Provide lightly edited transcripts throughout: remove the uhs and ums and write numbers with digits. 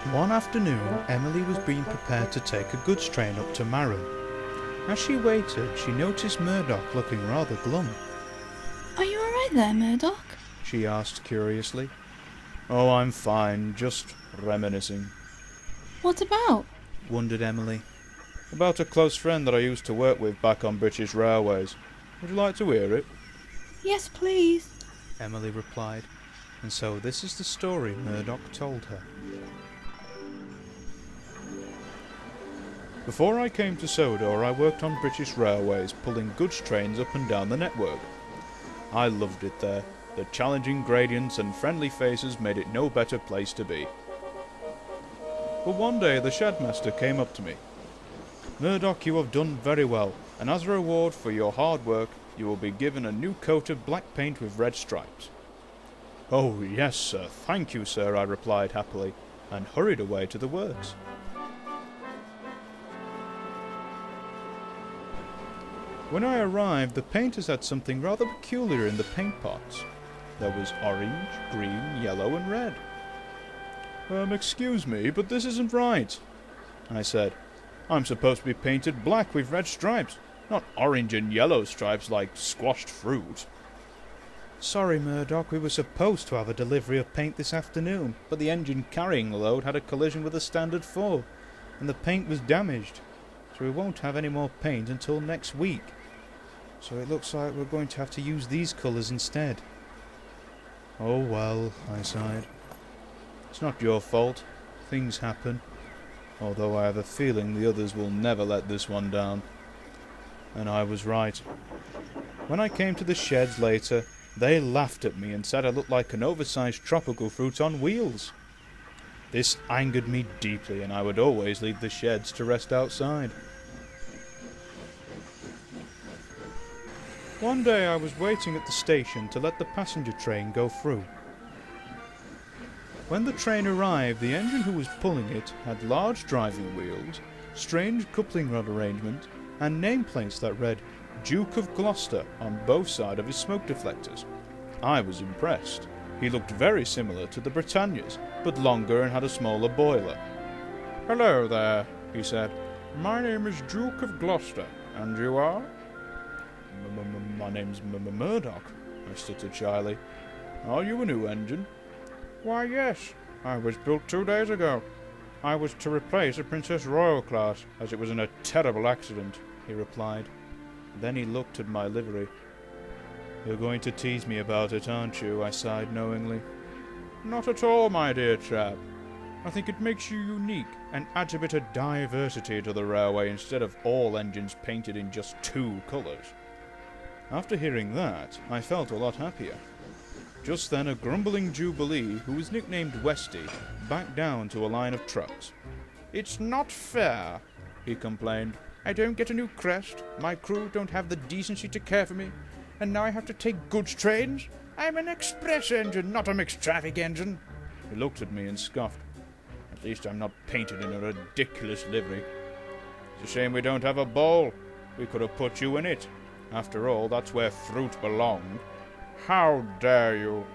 One afternoon, Emily was being prepared to take a goods train up to Marham. As she waited, she noticed Murdoch looking rather glum. Are you alright there, Murdoch? She asked curiously. Oh, I'm fine, just reminiscing. What about? Wondered Emily. About a close friend that I used to work with back on British Railways. Would you like to hear it? Yes, please. Emily replied. And so this is the story Murdoch told her. Before I came to Sodor, I worked on British Railways, pulling goods trains up and down the network. I loved it there. The challenging gradients and friendly faces made it no better place to be. But one day the shedmaster came up to me. Murdoch, you have done very well, and as a reward for your hard work, you will be given a new coat of black paint with red stripes. Oh, yes, sir, thank you, sir, I replied happily, and hurried away to the works. When I arrived, the painters had something rather peculiar in the paint pots. There was orange, green, yellow, and red. Excuse me, but this isn't right, I said. I'm supposed to be painted black with red stripes, not orange and yellow stripes like squashed fruit. Sorry, Murdoch, we were supposed to have a delivery of paint this afternoon, but the engine carrying the load had a collision with a Standard 4, and the paint was damaged, so we won't have any more paint until next week. So it looks like we're going to have to use these colours instead. Oh well, I sighed. It's not your fault. Things happen. Although I have a feeling the others will never let this one down. And I was right. When I came to the sheds later, they laughed at me and said I looked like an oversized tropical fruit on wheels. This angered me deeply, and I would always leave the sheds to rest outside. One day I was waiting at the station to let the passenger train go through. When the train arrived, the engine who was pulling it had large driving wheels, strange coupling rod arrangement, and nameplates that read Duke of Gloucester on both sides of his smoke deflectors. I was impressed. He looked very similar to the Britannias, but longer and had a smaller boiler. Hello there, he said. My name is Duke of Gloucester, and you are? My name's Murdoch, I stuttered shyly. Are you a new engine? Why, yes. I was built 2 days ago. I was to replace a Princess Royal class, as it was in a terrible accident, he replied. Then he looked at my livery. You're going to tease me about it, aren't you? I sighed knowingly. Not at all, my dear chap. I think it makes you unique and adds a bit of diversity to the railway instead of all engines painted in just 2 colours. After hearing that, I felt a lot happier. Just then a grumbling Jubilee, who was nicknamed Westy, backed down to a line of trucks. It's not fair, he complained. I don't get a new crest, my crew don't have the decency to care for me, and now I have to take goods trains? I'm an express engine, not a mixed traffic engine. He looked at me and scoffed. At least I'm not painted in a ridiculous livery. It's a shame we don't have a bowl. We could have put you in it. After all, that's where fruit belonged. How dare you,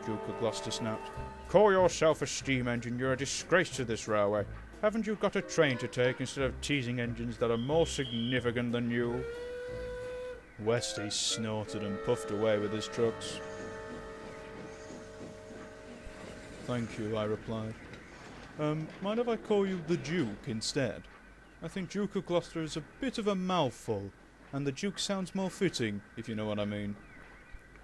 Duke of Gloucester snapped. Call yourself a steam engine, you're a disgrace to this railway. Haven't you got a train to take instead of teasing engines that are more significant than you? Westy snorted and puffed away with his trucks. Thank you, I replied. Mind if I call you the Duke instead? I think Duke of Gloucester is a bit of a mouthful, and the Duke sounds more fitting, if you know what I mean.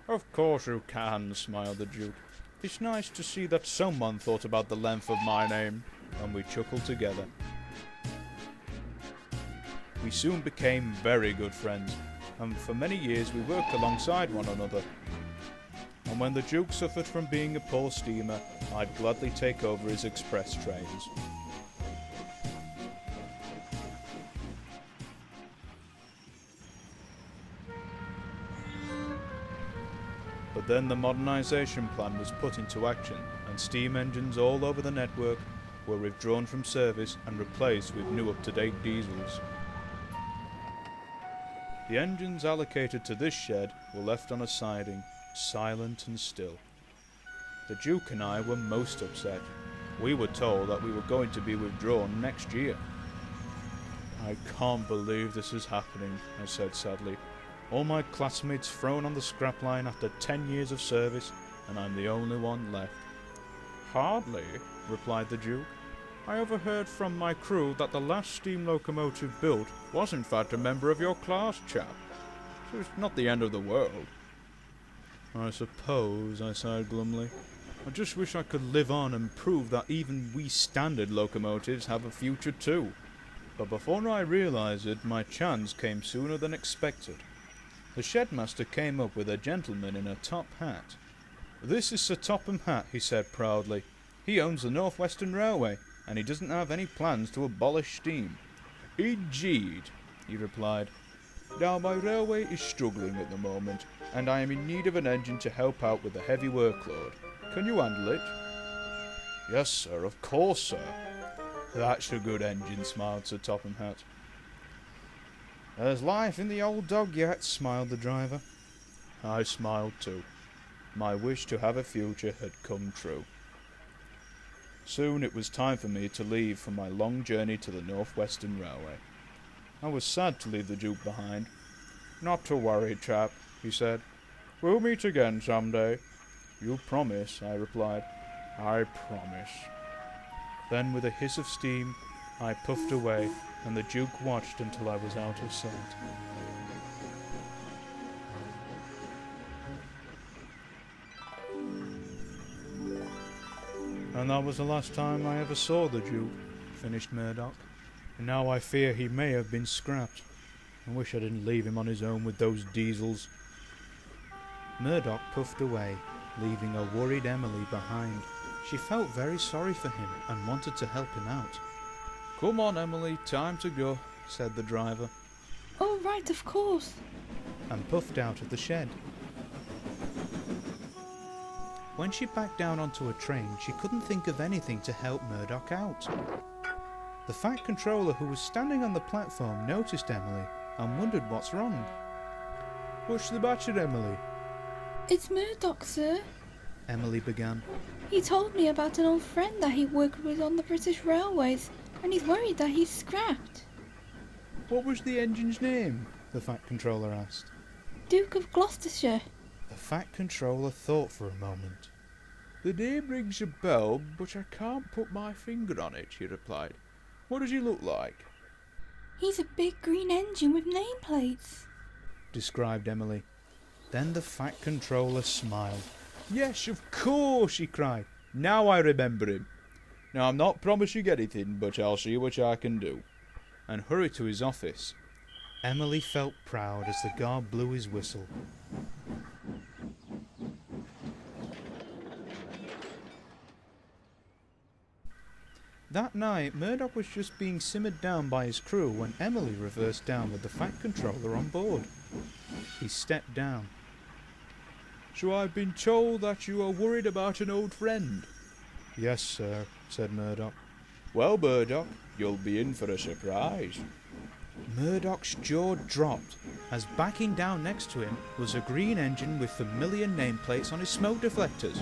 Of course you can, smiled the Duke. It's nice to see that someone thought about the length of my name, and we chuckled together. We soon became very good friends, and for many years we worked alongside one another. And when the Duke suffered from being a poor steamer, I'd gladly take over his express trains. But then the modernisation plan was put into action, and steam engines all over the network were withdrawn from service and replaced with new up-to-date diesels. The engines allocated to this shed were left on a siding, silent and still. The Duke and I were most upset. We were told that we were going to be withdrawn next year. I can't believe this is happening, I said sadly. All my classmates thrown on the scrap line after 10 years of service, and I'm the only one left. Hardly, replied the Duke. I overheard from my crew that the last steam locomotive built was in fact a member of your class, chap. So it's not the end of the world. I suppose, I sighed glumly. I just wish I could live on and prove that even we standard locomotives have a future too. But before I realised it, my chance came sooner than expected. The shedmaster came up with a gentleman in a top hat. This is Sir Topham Hatt, he said proudly. He owns the North Western Railway, and he doesn't have any plans to abolish steam. Indeed, he replied. Now my railway is struggling at the moment, and I am in need of an engine to help out with the heavy workload. Can you handle it? Yes, sir, of course, sir. That's a good engine, smiled Sir Topham Hatt. There's life in the old dog yet, smiled the driver. I smiled too. My wish to have a future had come true. Soon it was time for me to leave for my long journey to the North Western Railway. I was sad to leave the Duke behind. Not to worry, chap, he said. We'll meet again some day. You promise, I replied. I promise. Then with a hiss of steam, I puffed away, and the Duke watched until I was out of sight. And that was the last time I ever saw the Duke, finished Murdoch. And now I fear he may have been scrapped. I wish I didn't leave him on his own with those diesels. Murdoch puffed away, leaving a worried Emily behind. She felt very sorry for him and wanted to help him out. Come on, Emily, time to go, said the driver. Oh, right, of course. And puffed out of the shed. When she backed down onto a train, she couldn't think of anything to help Murdoch out. The Fat Controller, who was standing on the platform, noticed Emily and wondered what's wrong. What's the matter, Emily? It's Murdoch, sir. Emily began. He told me about an old friend that he worked with on the British Railways, and he's worried that he's scrapped. What was the engine's name? The Fat Controller asked. Duke of Gloucestershire. The Fat Controller thought for a moment. The name rings a bell, but I can't put my finger on it, he replied. What does he look like? He's a big green engine with nameplates, described Emily. Then the Fat Controller smiled. Yes, of course, he cried. Now I remember him. Now I'm not promising anything, but I'll see what I can do. And hurried to his office. Emily felt proud as the guard blew his whistle. That night, Murdoch was just being simmered down by his crew when Emily reversed down with the Fat Controller on board. He stepped down. So I've been told that you are worried about an old friend. Yes, sir, said Murdoch. Well, Murdoch, you'll be in for a surprise. Murdoch's jaw dropped, as backing down next to him was a green engine with familiar nameplates on his smoke deflectors.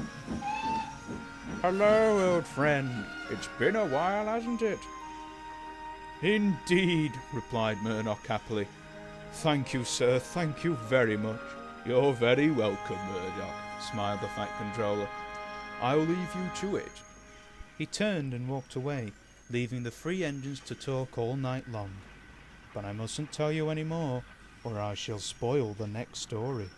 Hello, old friend. It's been a while, hasn't it? Indeed, replied Murdoch happily. Thank you, sir, thank you very much. You're very welcome, Murdoch, smiled the Fat Controller. I'll leave you to it. He turned and walked away, leaving the three engines to talk all night long. But I mustn't tell you any more, or I shall spoil the next story.